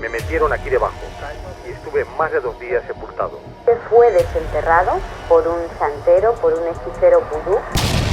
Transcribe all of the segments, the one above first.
Me metieron aquí debajo y estuve más de 2 días sepultado. Fue desenterrado por un santero, por un hechicero vudú.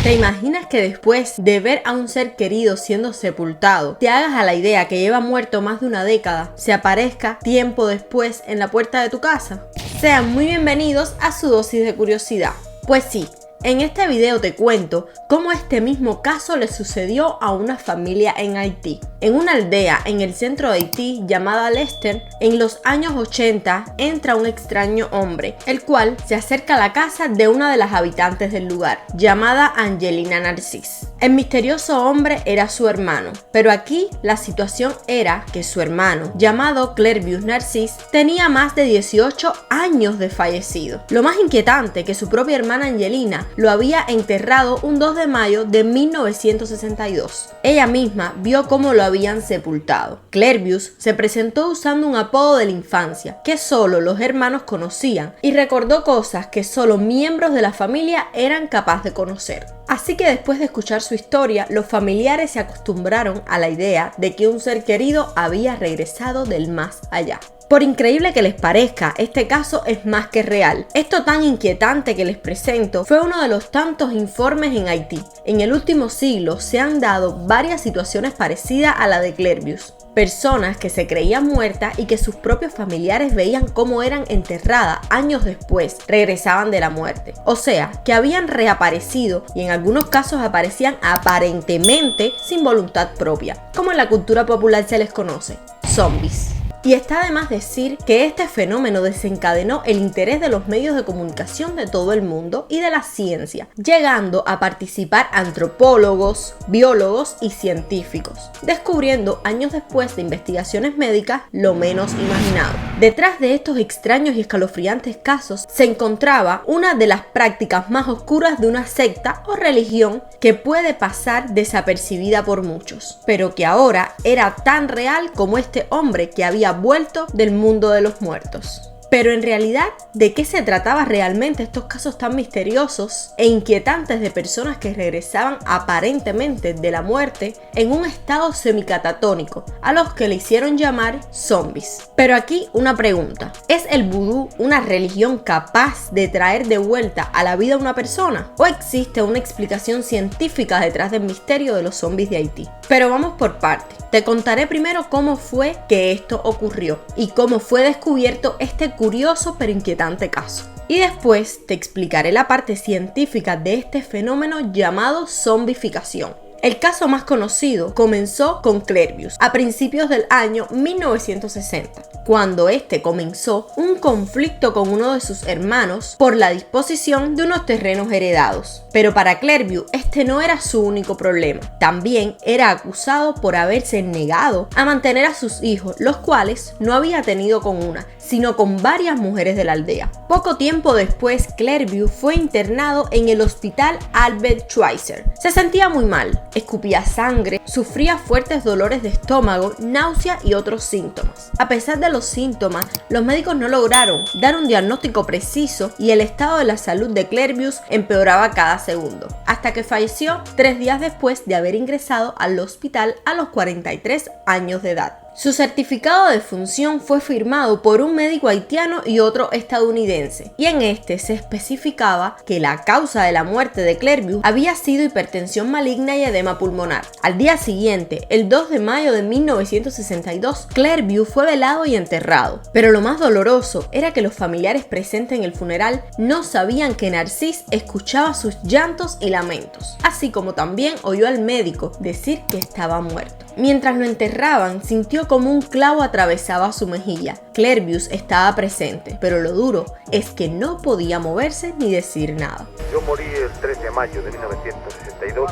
¿Te imaginas que después de ver a un ser querido siendo sepultado, te hagas a la idea que lleva muerto más de una década, se aparezca tiempo después en la puerta de tu casa? Sean muy bienvenidos a su dosis de curiosidad. Pues sí, en este video te cuento cómo este mismo caso le sucedió a una familia en Haití. En una aldea en el centro de Haití llamada Lester, en los años 80 entra un extraño hombre, el cual se acerca a la casa de una de las habitantes del lugar, llamada Angelina Narcisse. El misterioso hombre era su hermano, pero aquí la situación era que su hermano, llamado Clervius Narcisse, tenía más de 18 años de fallecido. Lo más inquietante que su propia hermana Angelina lo había enterrado un 2 de mayo de 1962. Ella misma vio cómo lo habían sepultado. Clervius se presentó usando un apodo de la infancia que solo los hermanos conocían y recordó cosas que solo miembros de la familia eran capaces de conocer. Así que después de escuchar su historia, los familiares se acostumbraron a la idea de que un ser querido había regresado del más allá. Por increíble que les parezca, este caso es más que real. Esto tan inquietante que les presento fue uno de los tantos informes en Haití. En el último siglo se han dado varias situaciones parecidas a la de Clervius. Personas que se creían muertas y que sus propios familiares veían cómo eran enterradas años después, regresaban de la muerte. O sea, que habían reaparecido y en algunos casos aparecían aparentemente sin voluntad propia, como en la cultura popular se les conoce, zombies. Y está de más decir que este fenómeno desencadenó el interés de los medios de comunicación de todo el mundo y de la ciencia, llegando a participar antropólogos, biólogos y científicos, descubriendo años después de investigaciones médicas lo menos imaginado. Detrás de estos extraños y escalofriantes casos se encontraba una de las prácticas más oscuras de una secta o religión que puede pasar desapercibida por muchos, pero que ahora era tan real como este hombre que había vuelto del mundo de los muertos. Pero en realidad, ¿de qué se trataba realmente estos casos tan misteriosos e inquietantes de personas que regresaban aparentemente de la muerte en un estado semicatatónico, a los que le hicieron llamar zombies? Pero aquí una pregunta: ¿es el vudú una religión capaz de traer de vuelta a la vida a una persona? ¿O existe una explicación científica detrás del misterio de los zombies de Haití? Pero vamos por partes. Te contaré primero cómo fue que esto ocurrió y cómo fue descubierto este curioso pero inquietante caso. Y después te explicaré la parte científica de este fenómeno llamado zombificación. El caso más conocido comenzó con Clervius a principios del año 1960, cuando este comenzó un conflicto con uno de sus hermanos por la disposición de unos terrenos heredados. Pero para Clervius este no era su único problema. También era acusado por haberse negado a mantener a sus hijos, los cuales no había tenido con una, sino con varias mujeres de la aldea. Poco tiempo después, Clervius fue internado en el hospital Albert Schweitzer. Se sentía muy mal, escupía sangre, sufría fuertes dolores de estómago, náusea y otros síntomas. A pesar de los síntomas, los médicos no lograron dar un diagnóstico preciso y el estado de la salud de Clervius empeoraba cada segundo, hasta que falleció 3 días después de haber ingresado al hospital a los 43 años de edad. Su certificado de defunción fue firmado por un médico haitiano y otro estadounidense, y en este se especificaba que la causa de la muerte de Clervius había sido hipertensión maligna y edema pulmonar. Al día siguiente, el 2 de mayo de 1962, Clervius fue velado y enterrado. Pero lo más doloroso era que los familiares presentes en el funeral no sabían que Narcisse escuchaba sus llantos y lamentos, así como también oyó al médico decir que estaba muerto. Mientras lo enterraban, sintió como un clavo atravesaba su mejilla. Clervius estaba presente, pero lo duro es que no podía moverse ni decir nada. Yo morí el 3 de mayo de 1962.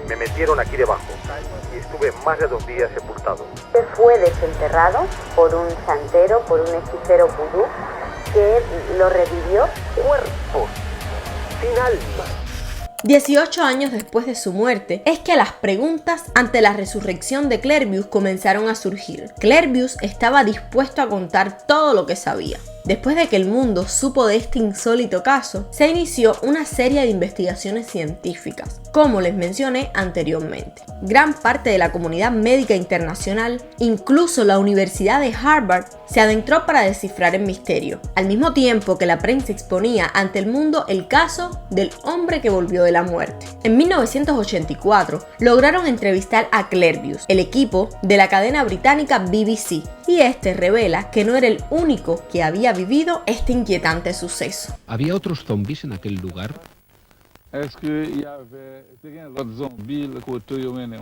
Me metieron aquí debajo y estuve más de 2 días sepultado. Fue desenterrado por un santero, por un hechicero vudú, que lo revivió. Cuerpos sin alma. 18 años después de su muerte, es que las preguntas ante la resurrección de Clervius comenzaron a surgir. Clervius estaba dispuesto a contar todo lo que sabía. Después de que el mundo supo de este insólito caso, se inició una serie de investigaciones científicas, como les mencioné anteriormente. Gran parte de la comunidad médica internacional, incluso la Universidad de Harvard, se adentró para descifrar el misterio, al mismo tiempo que la prensa exponía ante el mundo el caso del hombre que volvió de la muerte. En 1984 lograron entrevistar a Clervius, el equipo de la cadena británica BBC, y este revela que no era el único que había vivido este inquietante suceso. ¿Había otros zombies en aquel lugar?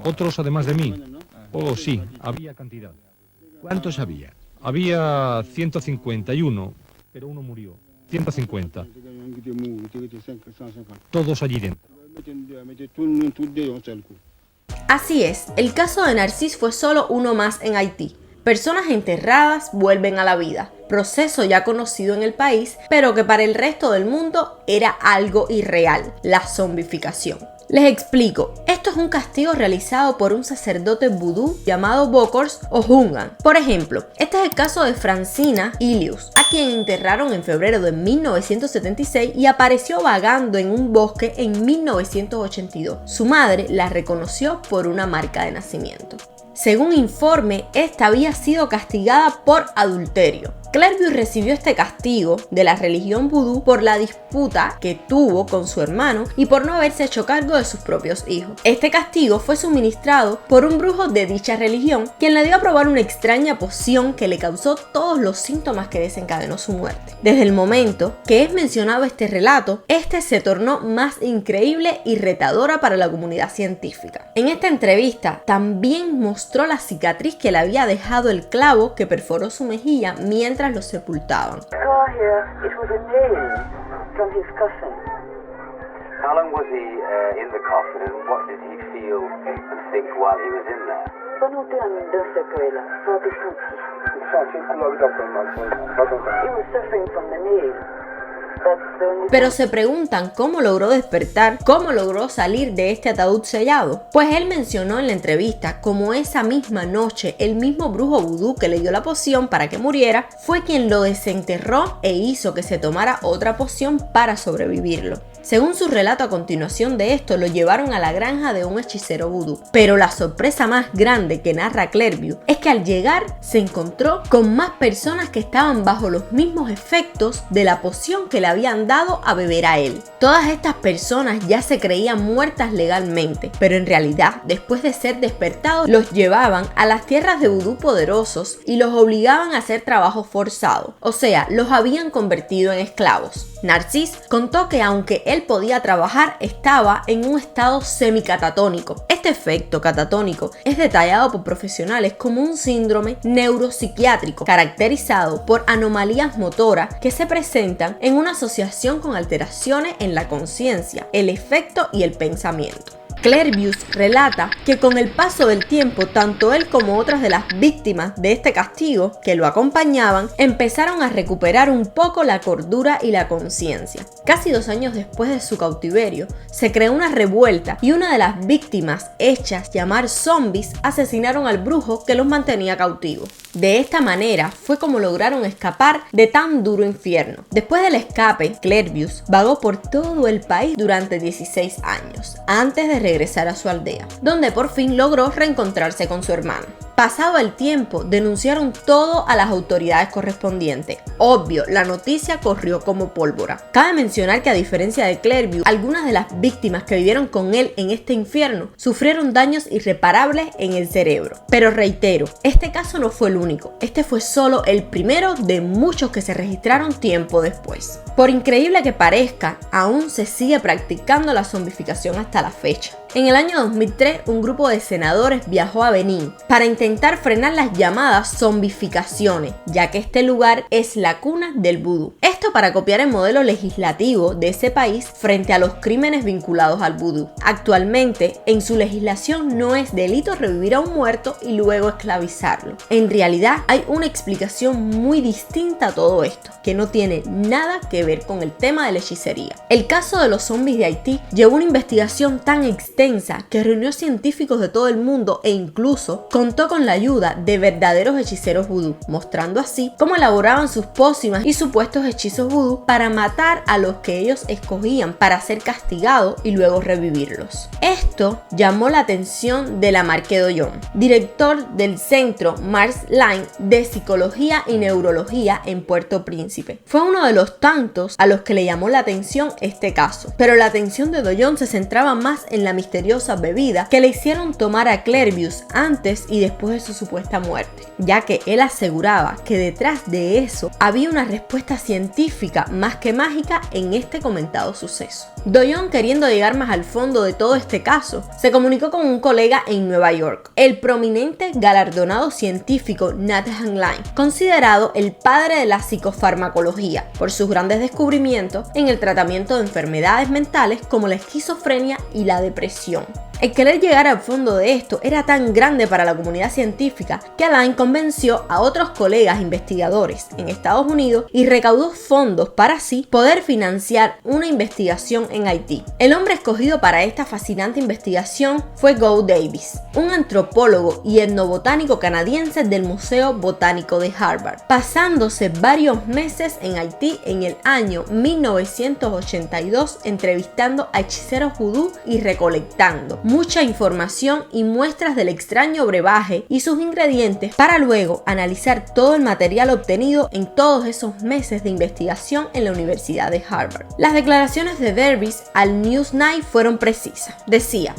¿Otros además de mí? Oh, sí, había cantidad. ¿Cuántos había? Había 151, pero uno murió. 150. Todos allí dentro. Así es, el caso de Narcís fue solo uno más en Haití. Personas enterradas vuelven a la vida, proceso ya conocido en el país, pero que para el resto del mundo era algo irreal, la zombificación. Les explico, esto es un castigo realizado por un sacerdote vudú llamado Bokors o Hungan. Por ejemplo, este es el caso de Francina Ilius, a quien enterraron en febrero de 1976 y apareció vagando en un bosque en 1982. Su madre la reconoció por una marca de nacimiento. Según informe, esta había sido castigada por adulterio. Clervius recibió este castigo de la religión vudú por la disputa que tuvo con su hermano y por no haberse hecho cargo de sus propios hijos. Este castigo fue suministrado por un brujo de dicha religión, quien le dio a probar una extraña poción que le causó todos los síntomas que desencadenó su muerte. Desde el momento que es mencionado este relato, este se tornó más increíble y retadora para la comunidad científica. En esta entrevista también mostró la cicatriz que le había dejado el clavo que perforó su mejilla mientras lo sepultaban. How long was he in the coffin and what did he feel and think while he was in there? Pendant deux sequelles, ça a été He was suffering from the nail. Pero se preguntan cómo logró despertar, cómo logró salir de este ataúd sellado. Pues él mencionó en la entrevista cómo esa misma noche el mismo brujo vudú que le dio la poción para que muriera fue quien lo desenterró e hizo que se tomara otra poción para sobrevivirlo. Según su relato a continuación de esto, lo llevaron a la granja de un hechicero vudú. Pero la sorpresa más grande que narra Clervius es que al llegar se encontró con más personas que estaban bajo los mismos efectos de la poción que le habían dado a beber a él. Todas estas personas ya se creían muertas legalmente, pero en realidad, después de ser despertados, los llevaban a las tierras de vudú poderosos y los obligaban a hacer trabajo forzado, o sea, los habían convertido en esclavos. Narcís contó que aunque él podía trabajar, estaba en un estado semicatatónico. Este efecto catatónico es detallado por profesionales como un síndrome neuropsiquiátrico caracterizado por anomalías motoras que se presentan en una asociación con alteraciones en la conciencia, el efecto y el pensamiento. Clervius relata que con el paso del tiempo, tanto él como otras de las víctimas de este castigo que lo acompañaban empezaron a recuperar un poco la cordura y la conciencia. Casi 2 años después de su cautiverio, se creó una revuelta y una de las víctimas, hechas llamar zombies, asesinaron al brujo que los mantenía cautivos. De esta manera fue como lograron escapar de tan duro infierno. Después del escape, Clervius vagó por todo el país durante 16 años, antes de regresar a su aldea, donde por fin logró reencontrarse con su hermano. Pasado el tiempo, denunciaron todo a las autoridades correspondientes. Obvio, la noticia corrió como pólvora. Cabe mencionar que a diferencia de Clervius, algunas de las víctimas que vivieron con él en este infierno sufrieron daños irreparables en el cerebro. Pero reitero, este caso no fue el único. Este fue solo el primero de muchos que se registraron tiempo después. Por increíble que parezca, aún se sigue practicando la zombificación hasta la fecha. En el año 2003, un grupo de senadores viajó a Benín para intentar frenar las llamadas zombificaciones, ya que este lugar es la cuna del vudú. Esto para copiar el modelo legislativo de ese país frente a los crímenes vinculados al vudú. Actualmente, en su legislación no es delito revivir a un muerto y luego esclavizarlo. En realidad, hay una explicación muy distinta a todo esto, que no tiene nada que ver con el tema de la hechicería. El caso de los zombies de Haití llevó una investigación tan extensa extensa que reunió científicos de todo el mundo e incluso contó con la ayuda de verdaderos hechiceros vudú, mostrando así cómo elaboraban sus pócimas y supuestos hechizos vudú para matar a los que ellos escogían para ser castigados y luego revivirlos. Esto llamó la atención de Lamarque Doyon, director del Centro Mars Line de Psicología y Neurología en Puerto Príncipe. Fue uno de los tantos a los que le llamó la atención este caso, pero la atención de Doyon se centraba más en la misteriosa bebida que le hicieron tomar a Clervius antes y después de su supuesta muerte, ya que él aseguraba que detrás de eso había una respuesta científica más que mágica en este comentado suceso. Doyon, queriendo llegar más al fondo de todo este caso, se comunicó con un colega en Nueva York, el prominente galardonado científico Nathan Lane, considerado el padre de la psicofarmacología por sus grandes descubrimientos en el tratamiento de enfermedades mentales como la esquizofrenia y la depresión. El querer llegar al fondo de esto era tan grande para la comunidad científica que Alain convenció a otros colegas investigadores en Estados Unidos y recaudó fondos para así poder financiar una investigación en Haití. El hombre escogido para esta fascinante investigación fue Go Davis, un antropólogo y etnobotánico canadiense del Museo Botánico de Harvard, pasándose varios meses en Haití en el año 1982 entrevistando a hechiceros vudú y recolectando mucha información y muestras del extraño brebaje y sus ingredientes para luego analizar todo el material obtenido en todos esos meses de investigación en la Universidad de Harvard. Las declaraciones de Davis al Newsnight fueron precisas. Decía: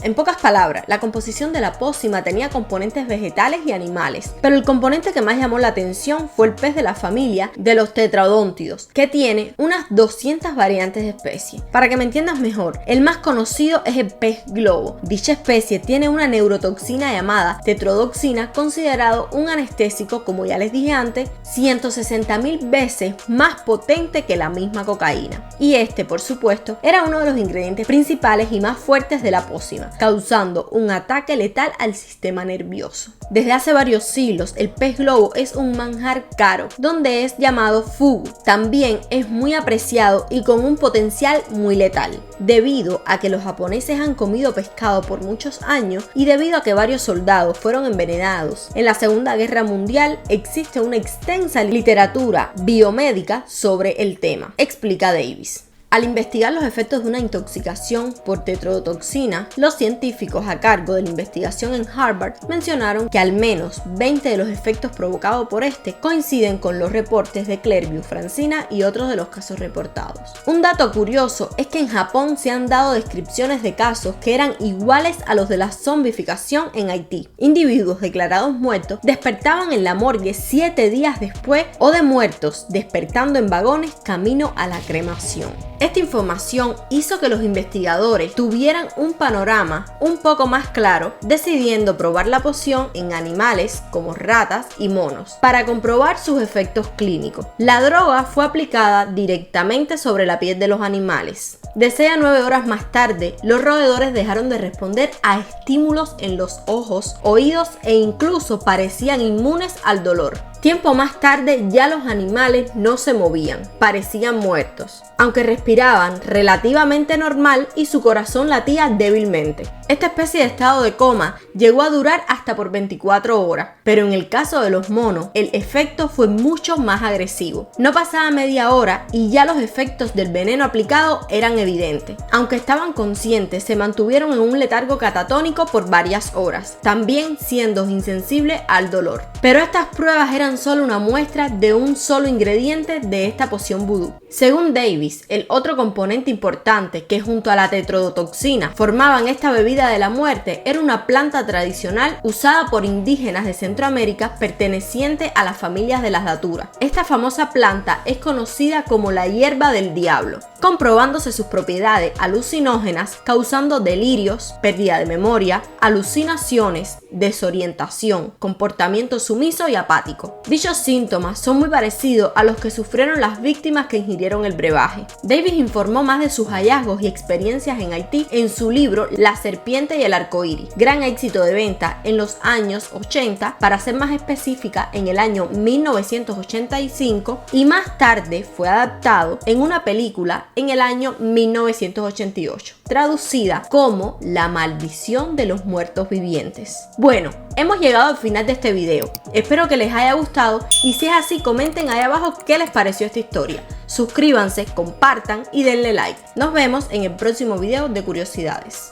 en pocas palabras, la composición de la pócima tenía componentes vegetales y animales, pero el componente que más llamó la atención fue el pez de la familia de los tetraodóntidos, que tiene unas 200 variantes de especie. Para que me entiendas mejor, el más conocido es el pez globo. Dicha especie tiene una neurotoxina llamada tetrodoxina, considerado un anestésico, como ya les dije antes, 160.000 veces más potente que la misma cocaína. Y este, por supuesto, era uno de los ingredientes principales y más fuertes de la pócima, causando un ataque letal al sistema nervioso. Desde hace varios siglos, el pez globo es un manjar caro, donde es llamado fugu. También es muy apreciado y con un potencial muy letal, debido a que los japoneses han comido pescado por muchos años y debido a que varios soldados fueron envenenados. En la Segunda Guerra Mundial existe una extensa literatura biomédica sobre el tema, explica Davis. Al investigar los efectos de una intoxicación por tetrodotoxina, los científicos a cargo de la investigación en Harvard mencionaron que al menos 20 de los efectos provocados por este coinciden con los reportes de Clervius, Francina y otros de los casos reportados. Un dato curioso es que en Japón se han dado descripciones de casos que eran iguales a los de la zombificación en Haití. Individuos declarados muertos despertaban en la morgue 7 días después o de muertos despertando en vagones camino a la cremación. Esta información hizo que los investigadores tuvieran un panorama un poco más claro, decidiendo probar la poción en animales como ratas y monos para comprobar sus efectos clínicos. La droga fue aplicada directamente sobre la piel de los animales. De 6 a 9 horas más tarde, los roedores dejaron de responder a estímulos en los ojos, oídos e incluso parecían inmunes al dolor. Tiempo más tarde ya los animales no se movían, parecían muertos, aunque respiraban relativamente normal y su corazón latía débilmente. Esta especie de estado de coma llegó a durar hasta por 24 horas, pero en el caso de los monos, el efecto fue mucho más agresivo. No pasaba media hora y ya los efectos del veneno aplicado eran evidentes. Aunque estaban conscientes, se mantuvieron en un letargo catatónico por varias horas, también siendo insensibles al dolor. Pero estas pruebas eran solo una muestra de un solo ingrediente de esta poción vudú. Según Davis, el otro componente importante que junto a la tetrodotoxina formaban esta bebida de la muerte era una planta tradicional usada por indígenas de Centroamérica perteneciente a las familias de las daturas. Esta famosa planta es conocida como la hierba del diablo, comprobándose sus propiedades alucinógenas, causando delirios, pérdida de memoria, alucinaciones, desorientación, comportamiento sumiso y apático. Dichos síntomas son muy parecidos a los que sufrieron las víctimas que ingirieron adquirieron el brebaje. Davis informó más de sus hallazgos y experiencias en Haití en su libro La serpiente y el arcoíris, gran éxito de venta en los años 80, para ser más específica en el año 1985, y más tarde fue adaptado en una película en el año 1988, traducida como La maldición de los muertos vivientes. Bueno, hemos llegado al final de este video. Espero que les haya gustado y si es así, comenten ahí abajo qué les pareció esta historia. Suscríbanse, compartan y denle like. Nos vemos en el próximo video de curiosidades.